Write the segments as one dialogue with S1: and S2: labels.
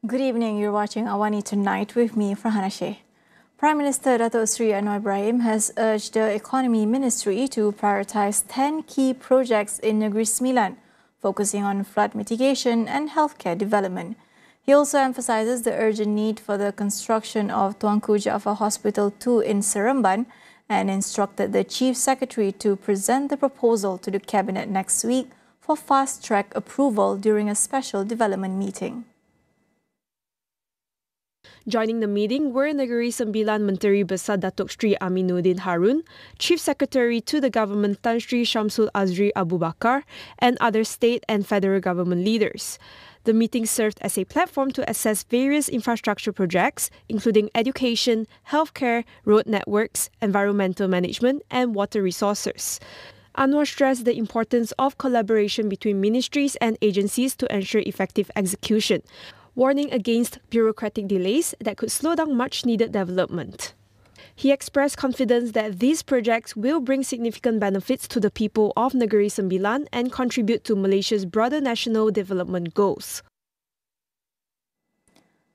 S1: Good evening, you're watching AWANI Tonight with me, Farhana Sheikh. Prime Minister Dato Sri Anwar Ibrahim has urged the Economy Ministry to prioritise 10 key projects in Negeri Sembilan, focusing on flood mitigation and healthcare development. He also emphasises the urgent need for the construction of Tuanku Jaafar Hospital 2 in Seremban and instructed the Chief Secretary to present the proposal to the Cabinet next week for fast-track approval during a special development meeting.
S2: Joining the meeting were Negeri Sembilan Menteri Besar Datuk Sri Aminuddin Harun, Chief Secretary to the Government Tan Sri Shamsul Azri Abu Bakar, and other state and federal government leaders. The meeting served as a platform to assess various infrastructure projects, including education, healthcare, road networks, environmental management, and water resources. Anwar stressed the importance of collaboration between ministries and agencies to ensure effective execution, warning against bureaucratic delays that could slow down much-needed development. He expressed confidence that these projects will bring significant benefits to the people of Negeri Sembilan and contribute to Malaysia's broader national development goals.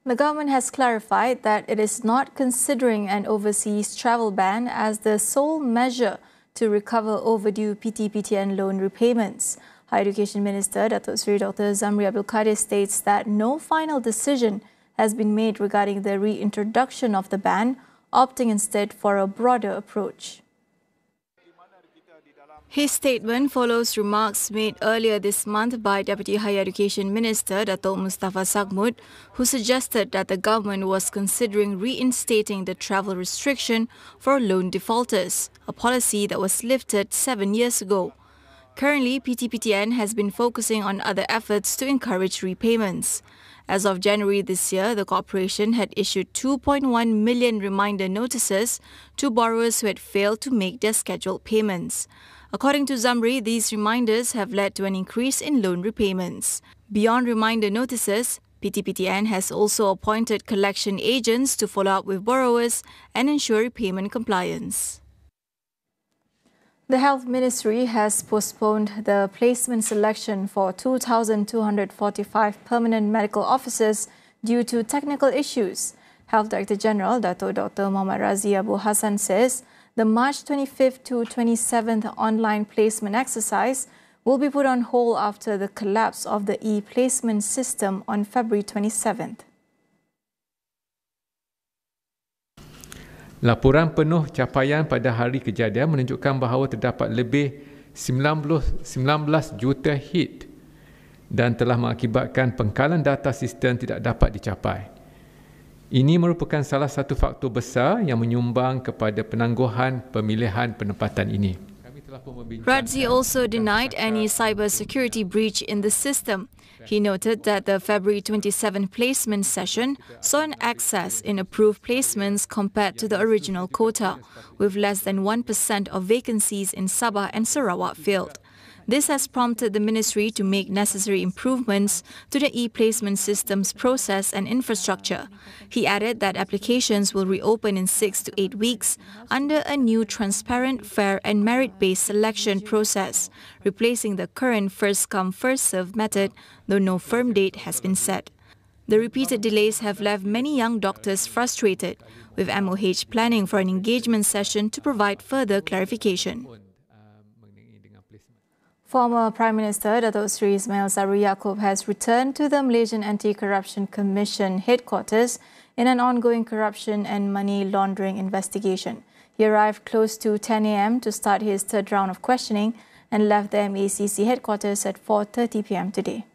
S1: The government has clarified that it is not considering an overseas travel ban as the sole measure to recover overdue PTPTN loan repayments. Higher Education Minister Datuk Seri Dr. Zamri Abdul Kadir states that no final decision has been made regarding the reintroduction of the ban, opting instead for a broader approach. His statement follows remarks made earlier this month by Deputy Higher Education Minister Datuk Mustafa Sagmud, who suggested that the government was considering reinstating the travel restriction for loan defaulters, a policy that was lifted 7 years ago. Currently, PTPTN has been focusing on other efforts to encourage repayments. As of January this year, the corporation had issued 2.1 million reminder notices to borrowers who had failed to make their scheduled payments. According to Zamri, these reminders have led to an increase in loan repayments. Beyond reminder notices, PTPTN has also appointed collection agents to follow up with borrowers and ensure repayment compliance. The Health Ministry has postponed the placement selection for 2,245 permanent medical officers due to technical issues. Health Director General Dato Dr. Muhammad Razi Abu Hassan says the March 25th to 27th online placement exercise will be put on hold after the collapse of the e-placement system on February 27th.
S3: Laporan penuh capaian pada hari kejadian menunjukkan bahawa terdapat lebih 19 juta hit dan telah mengakibatkan pengkalan data sistem tidak dapat dicapai. Ini merupakan salah satu faktor besar yang menyumbang kepada penangguhan pemilihan penempatan ini.
S1: Razi also denied any cyber security breach in the system. He noted that the February 27 placement session saw an excess in approved placements compared to the original quota, with less than 1% of vacancies in Sabah and Sarawak filled. This has prompted the ministry to make necessary improvements to the e-placement system's process and infrastructure. He added that applications will reopen in 6 to 8 weeks under a new transparent, fair and merit-based selection process, replacing the current first-come, first-served method, though no firm date has been set. The repeated delays have left many young doctors frustrated, with MOH planning for an engagement session to provide further clarification. Former Prime Minister Datuk Seri Ismail Sabri Yaakob has returned to the Malaysian Anti-Corruption Commission headquarters in an ongoing corruption and money laundering investigation. He arrived close to 10 a.m. to start his third round of questioning and left the MACC headquarters at 4:30 p.m. today.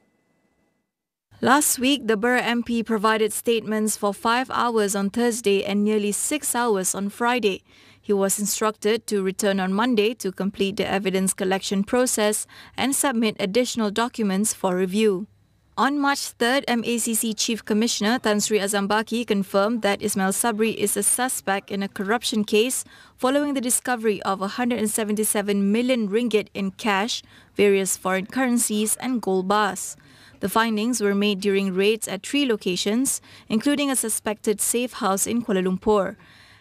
S1: Last week, the Borough MP provided statements for 5 hours on Thursday and nearly 6 hours on Friday. He was instructed to return on Monday to complete the evidence collection process and submit additional documents for review. On March 3rd, MACC Chief Commissioner Tan Sri Azam Baki confirmed that Ismail Sabri is a suspect in a corruption case following the discovery of 177 million ringgit in cash, various foreign currencies and gold bars. The findings were made during raids at 3 locations, including a suspected safe house in Kuala Lumpur.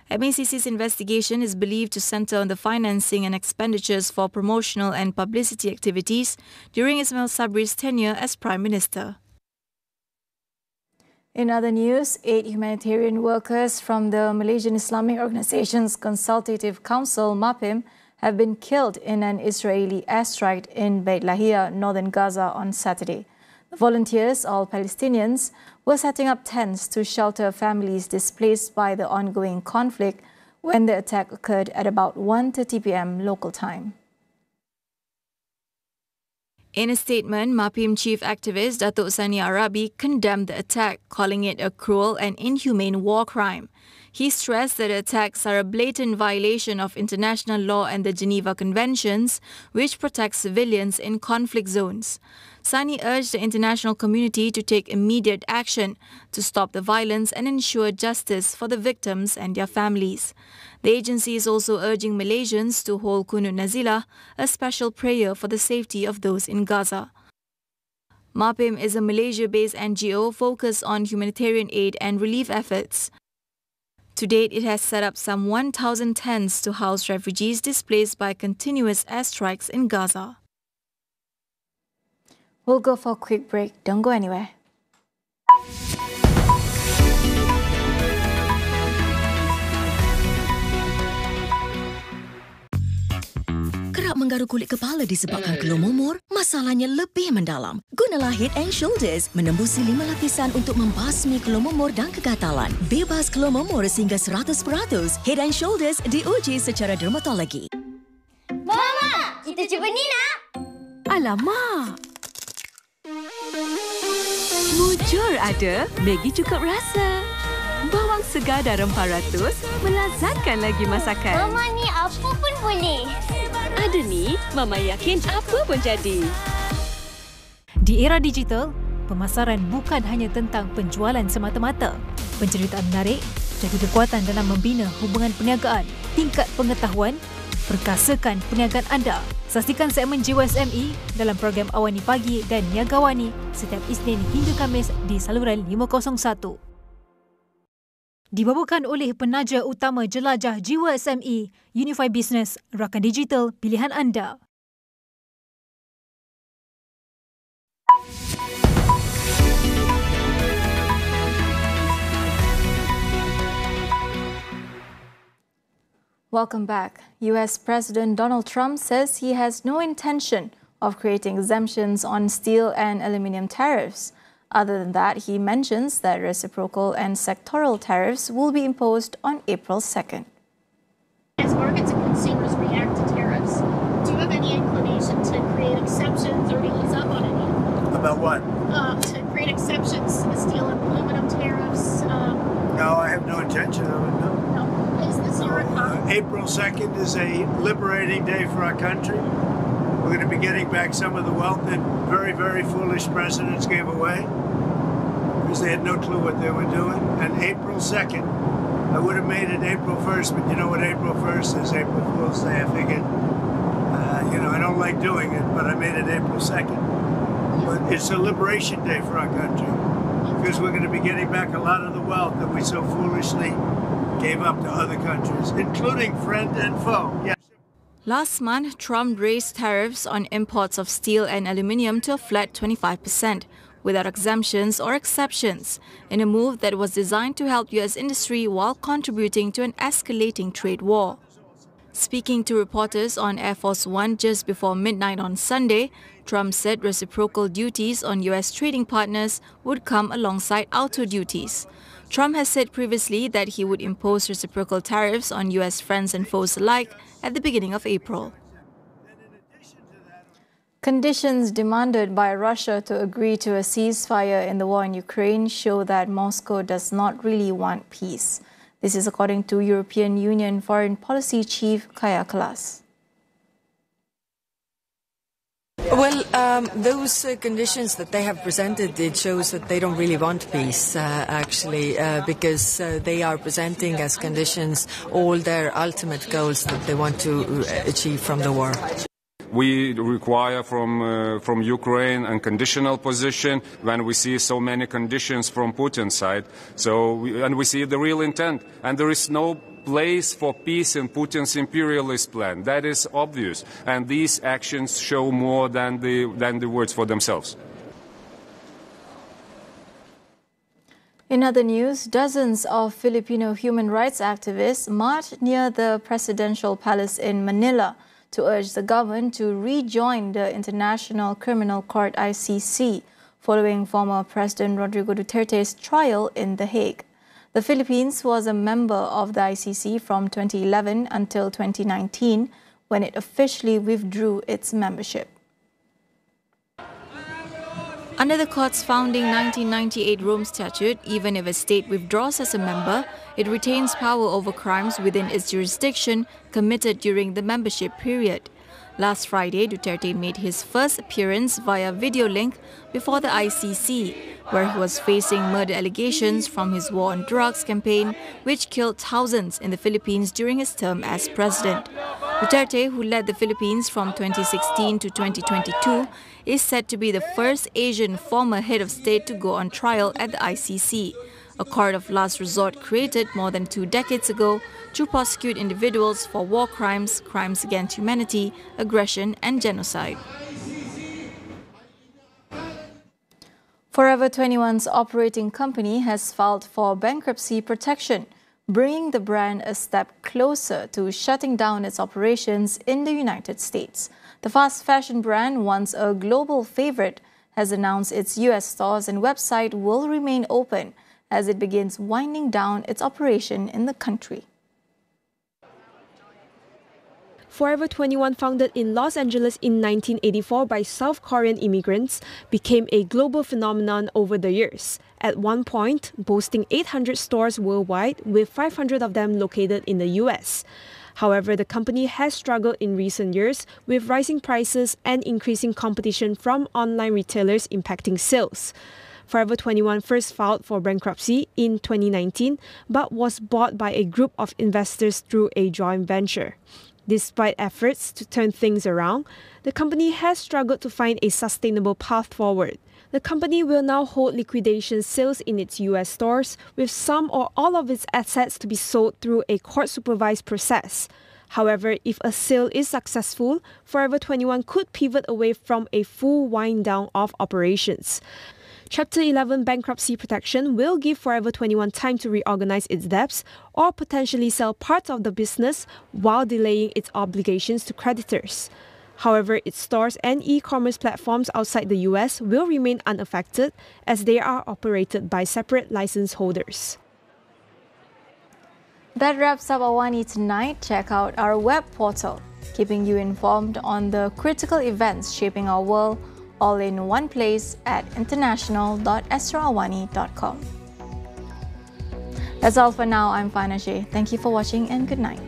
S1: MACC's investigation is believed to centre on the financing and expenditures for promotional and publicity activities during Ismail Sabri's tenure as Prime Minister. In other news, 8 humanitarian workers from the Malaysian Islamic Organizations Consultative Council, MAPIM, have been killed in an Israeli airstrike in Beit Lahia, northern Gaza on Saturday. The volunteers, all Palestinians, were setting up tents to shelter families displaced by the ongoing conflict when the attack occurred at about 1:30 p.m. local time. In a statement, MAPIM chief activist Datuk Sani Arabi condemned the attack, calling it a cruel and inhumane war crime. He stressed that the attacks are a blatant violation of international law and the Geneva Conventions, which protect civilians in conflict zones. Sani urged the international community to take immediate action to stop the violence and ensure justice for the victims and their families. The agency is also urging Malaysians to hold Kunut Nazilah, a special prayer for the safety of those in Gaza. MAPIM is a Malaysia-based NGO focused on humanitarian aid and relief efforts. To date, it has set up some 1,000 tents to house refugees displaced by continuous airstrikes in Gaza. We'll go for a quick break. Don't go anywhere.
S4: Kerap menggaru kulit kepala disebabkan keluh mumur, masalahnya lebih mendalam. Gunalah Head and Shoulders menembusi 5 lapisan untuk membasmi keluh mumur dan kegatalan. Bebas keluh mumur sehingga 100%. Head and Shoulders diuji secara dermatologi.
S5: Mama, kita cuba ni nak.
S6: Alamak. Mujur ada, Maggi cukup rasa. Bawang segar dan rempah ratus melazatkan lagi masakan.
S5: Mama ni apa pun boleh.
S6: Ada ni, Mama yakin apa pun jadi.
S7: Di era digital, pemasaran bukan hanya tentang penjualan semata-mata. Penceritaan menarik jadi kekuatan dalam membina hubungan perniagaan, tingkat pengetahuan, perkasakan perniagaan anda. Saksikan segmen Jiwa SME dalam program AWANI Pagi dan Niaga AWANI setiap Isnin hingga Khamis di saluran 501. Dibawakan oleh penaja utama jelajah Jiwa SME, Unify Business, rakan digital pilihan anda.
S1: Welcome back. US President Donald Trump says he has no intention of creating exemptions on steel and aluminium tariffs. Other than that, he mentions that reciprocal and sectoral tariffs will be imposed on April 2nd.
S8: As markets and consumers react to tariffs, do you have any inclination to create exceptions or to ease up on any?
S9: About what?
S8: To create exceptions to the steel and aluminum tariffs.
S9: No, I have no intention of it, no.
S8: No. Is this your
S9: April 2nd is a liberating day for our country. We're going to be getting back some of the wealth that very, very foolish presidents gave away because they had no clue what they were doing. And April 2nd, I would have made it April 1st, but you know what April 1st is, April Fool's Day. I figured, I don't like doing it, but I made it April 2nd. But it's a liberation day for our country because we're going to be getting back a lot of the wealth that we so foolishly gave up to other countries, including friend and foe. Yeah.
S1: Last month, Trump raised tariffs on imports of steel and aluminium to a flat 25%, without exemptions or exceptions, in a move that was designed to help U.S. industry while contributing to an escalating trade war. Speaking to reporters on Air Force One just before midnight on Sunday, Trump said reciprocal duties on U.S. trading partners would come alongside auto duties. Trump has said previously that he would impose reciprocal tariffs on U.S. friends and foes alike at the beginning of April. Conditions demanded by Russia to agree to a ceasefire in the war in Ukraine show that Moscow does not really want peace. This is according to European Union Foreign Policy Chief Kaja Kallas.
S10: Well, those conditions that they have presented, it shows that they don't really want peace, because they are presenting as conditions all their ultimate goals that they want to achieve from the war.
S11: We require from Ukraine a conditional position when we see so many conditions from Putin's side. And we see the real intent, and there is no place for peace in Putin's imperialist plan. That is obvious, and these actions show more than the words for themselves.
S1: In other news, dozens of Filipino human rights activists marched near the presidential palace in Manila to urge the government to rejoin the International Criminal Court (ICC) following former President Rodrigo Duterte's trial in The Hague. The Philippines was a member of the ICC from 2011 until 2019, when it officially withdrew its membership. Under the court's founding 1998 Rome Statute, even if a state withdraws as a member, it retains power over crimes within its jurisdiction committed during the membership period. Last Friday, Duterte made his first appearance via video link before the ICC, where he was facing murder allegations from his war on drugs campaign, which killed thousands in the Philippines during his term as president. Duterte, who led the Philippines from 2016 to 2022, is said to be the first Asian former head of state to go on trial at the ICC, a court of last resort created more than 2 decades ago to prosecute individuals for war crimes, crimes against humanity, aggression and genocide. Forever 21's operating company has filed for bankruptcy protection, bringing the brand a step closer to shutting down its operations in the United States. The fast fashion brand, once a global favorite, has announced its US stores and website will remain open as it begins winding down its operation in the country.
S2: Forever 21, founded in Los Angeles in 1984 by South Korean immigrants, became a global phenomenon over the years, at one point boasting 800 stores worldwide, with 500 of them located in the US. However, the company has struggled in recent years with rising prices and increasing competition from online retailers impacting sales. Forever 21 first filed for bankruptcy in 2019 but was bought by a group of investors through a joint venture. Despite efforts to turn things around, the company has struggled to find a sustainable path forward. The company will now hold liquidation sales in its US stores, with some or all of its assets to be sold through a court-supervised process. However, if a sale is successful, Forever 21 could pivot away from a full wind-down of operations. Chapter 11 bankruptcy protection will give Forever 21 time to reorganize its debts or potentially sell parts of the business while delaying its obligations to creditors. However, its stores and e-commerce platforms outside the US will remain unaffected as they are operated by separate license holders.
S1: That wraps up AWANI tonight. Check out our web portal, keeping you informed on the critical events shaping our world, all in one place at international.astroawani.com. That's all for now. I'm Farhana Sheikh. Thank you for watching and good night.